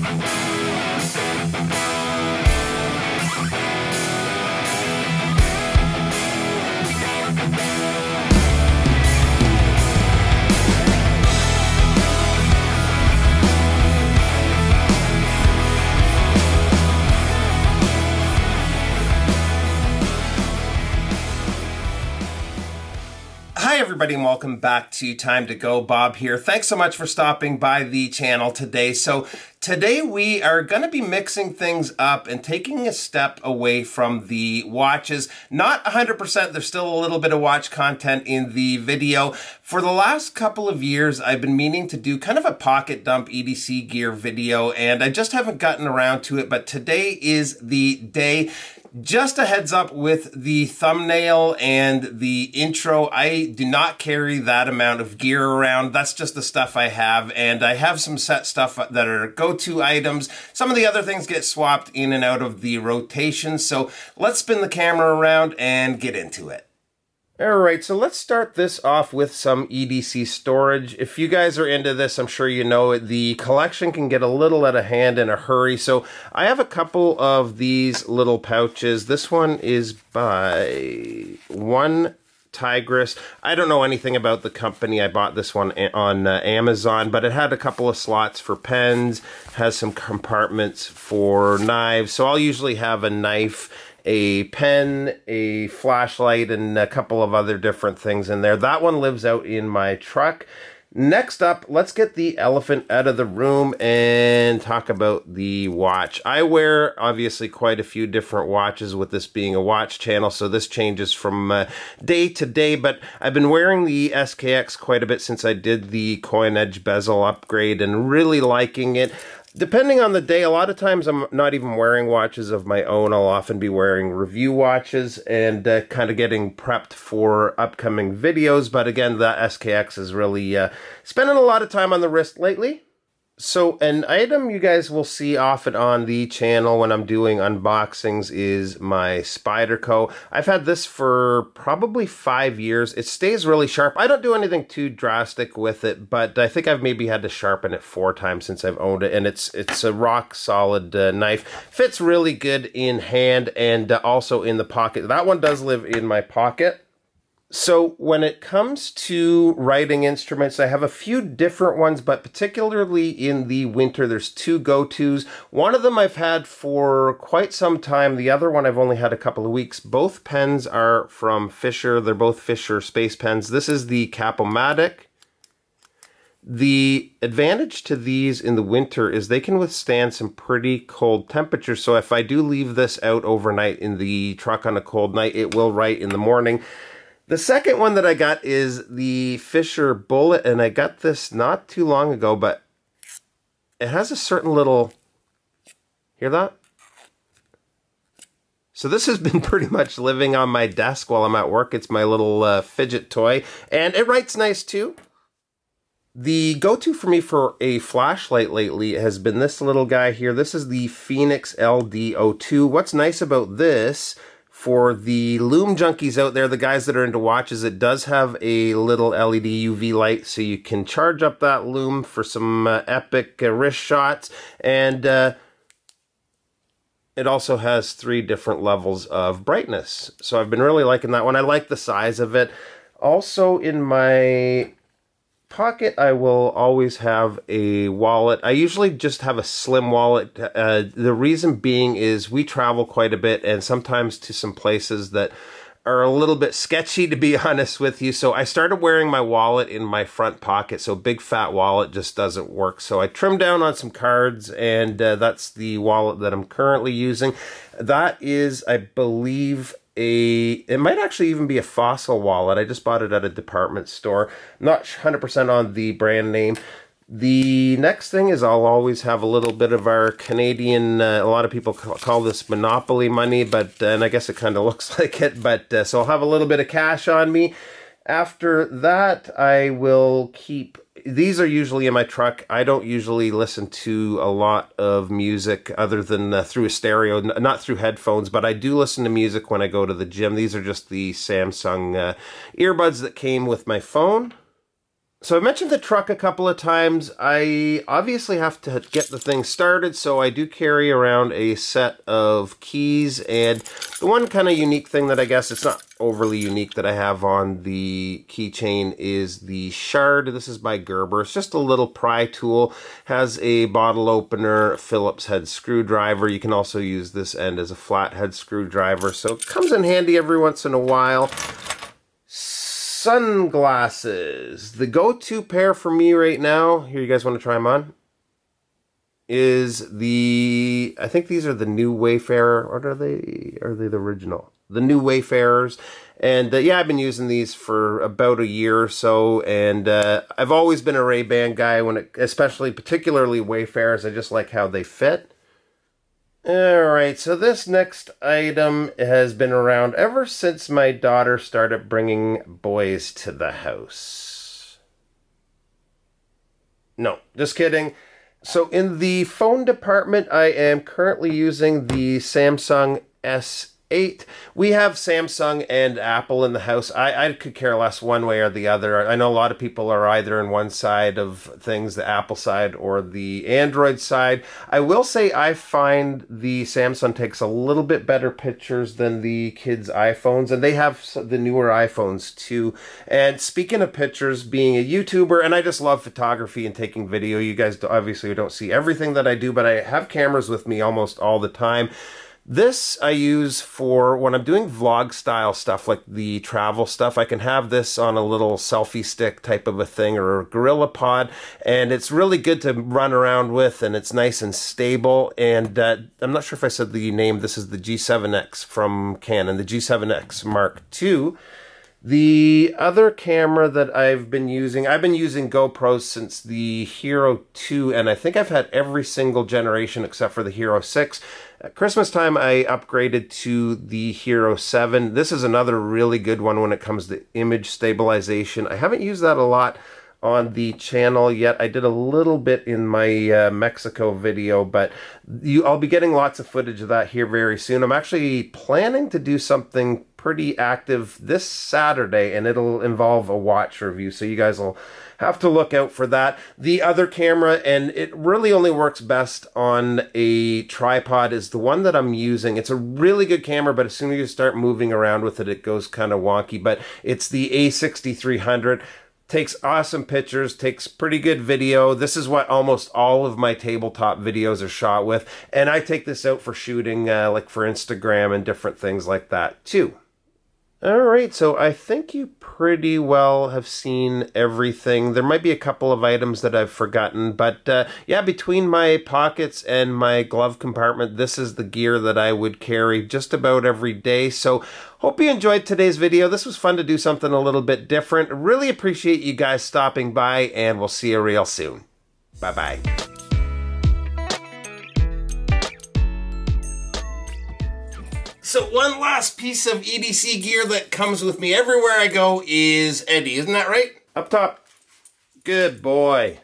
Hi everybody and welcome back to Time to Go. Bob here. Thanks so much for stopping by the channel today. So today we are going to be mixing things up and taking a step away from the watches. Not 100%, there's still a little bit of watch content in the video. For the last couple of years I've been meaning to do kind of a pocket dump EDC gear video and I just haven't gotten around to it, but today is the day. Just a heads up with the thumbnail and the intro, I do not carry that amount of gear around. That's just the stuff I have, and I have some set stuff that are go-to items. Some of the other things get swapped in and out of the rotation, so let's spin the camera around and get into it. Alright, so let's start this off with some EDC storage. If you guys are into this, I'm sure you know it, the collection can get a little out of hand in a hurry. So I have a couple of these little pouches. This one is by One Tigress. I don't know anything about the company. I bought this one on Amazon, but it had a couple of slots for pens, has some compartments for knives. So I'll usually have a knife, a pen, a flashlight, and a couple of other different things in there. That one lives out in my truck. Next up, let's get the elephant out of the room and talk about the watch. I wear, obviously, quite a few different watches with this being a watch channel, so this changes from day to day, but I've been wearing the SKX quite a bit since I did the coin edge bezel upgrade and really liking it. Depending on the day, a lot of times I'm not even wearing watches of my own. I'll often be wearing review watches and kind of getting prepped for upcoming videos. But again, the SKX is really spending a lot of time on the wrist lately. So an item you guys will see often on the channel when I'm doing unboxings is my Spyderco. I've had this for probably 5 years. It stays really sharp. I don't do anything too drastic with it, but I think I've maybe had to sharpen it 4 times since I've owned it, and it's a rock solid knife. Fits really good in hand and also in the pocket. That one does live in my pocket. So when it comes to writing instruments, I have a few different ones, but particularly in the winter, there's 2 go-tos. One of them I've had for quite some time. The other one I've only had a couple of weeks. Both pens are from Fisher. They're both Fisher Space Pens. This is the Capomatic. The advantage to these in the winter is they can withstand some pretty cold temperatures. So if I do leave this out overnight in the truck on a cold night, it will write in the morning. The second one that I got is the Fisher Bullet, and I got this not too long ago, but it has a certain little, hear that? So this has been pretty much living on my desk while I'm at work. It's my little fidget toy, and it writes nice too. The go-to for me for a flashlight lately has been this little guy here. This is the Phoenix LD02. What's nice about this, for the lume junkies out there, the guys that are into watches, it does have a little LED UV light, so you can charge up that lume for some epic wrist shots. And it also has 3 different levels of brightness. So I've been really liking that one. I like the size of it. Also in my pocket, I will always have a wallet. I usually just have a slim wallet. The reason being is we travel quite a bit and sometimes to some places that are a little bit sketchy, to be honest with you. So I started wearing my wallet in my front pocket, so big fat wallet just doesn't work. So I trimmed down on some cards, and that's the wallet that I'm currently using. That is, I believe, it might actually even be a Fossil wallet. I just bought it at a department store. Not 100% on the brand name. The next thing is I'll always have a little bit of our Canadian, a lot of people call this Monopoly money, but and I guess it kind of looks like it, but so I'll have a little bit of cash on me. After that, I will keep, these are usually in my truck. I don't usually listen to a lot of music other than through a stereo, not through headphones, but I do listen to music when I go to the gym. These are just the Samsung earbuds that came with my phone. So I mentioned the truck a couple of times. I obviously have to get the thing started, so I do carry around a set of keys, and the one kind of unique thing that I guess it's not overly unique that I have on the keychain is the shard. This is by Gerber. It's just a little pry tool, has a bottle opener, Phillips head screwdriver. You can also use this end as a flathead screwdriver, so it comes in handy every once in a while. Sunglasses. The go-to pair for me right now, here, you guys want to try them on, is the, I think these are the new Wayfarer, or are they the original? The new Wayfarers. And yeah, I've been using these for about a year or so, and I've always been a Ray-Ban guy, especially particularly Wayfarers. I just like how they fit. Alright, so this next item has been around ever since my daughter started bringing boys to the house. No, just kidding. So in the phone department, I am currently using the Samsung S8. We have Samsung and Apple in the house. I could care less one way or the other. I know a lot of people are either on one side of things, the Apple side or the Android side. I will say I find the Samsung takes a little bit better pictures than the kids' iPhones, and they have the newer iPhones too. And speaking of pictures, being a YouTuber, and I just love photography and taking video. You guys obviously don't see everything that I do, but I have cameras with me almost all the time. This I use for when I'm doing vlog style stuff, like the travel stuff. I can have this on a little selfie stick type of a thing, or a Gorilla Pod, and it's really good to run around with, and it's nice and stable. And I'm not sure if I said the name. This is the G7X from Canon, the G7X Mark II. The other camera that I've been using GoPros since the Hero 2, and I think I've had every single generation except for the Hero 6. At Christmas time, I upgraded to the Hero 7. This is another really good one when it comes to image stabilization. I haven't used that a lot on the channel yet. I did a little bit in my Mexico video, but I'll be getting lots of footage of that here very soon. I'm actually planning to do something pretty active this Saturday, and it'll involve a watch review, so you guys will have to look out for that. The other camera, and it really only works best on a tripod, is the one that I'm using. It's a really good camera, but as soon as you start moving around with it, it goes kind of wonky. But it's the A6300. Takes awesome pictures, takes pretty good video. This is what almost all of my tabletop videos are shot with. And I take this out for shooting, like for Instagram and different things like that too. Alright, so I think you pretty well have seen everything. There might be a couple of items that I've forgotten, but yeah, between my pockets and my glove compartment, this is the gear that I would carry just about every day. So hope you enjoyed today's video. This was fun to do something a little bit different. Really appreciate you guys stopping by, and we'll see you real soon. Bye-bye. So one last piece of EDC gear that comes with me everywhere I go is Eddie. Isn't that right? Up top. Good boy.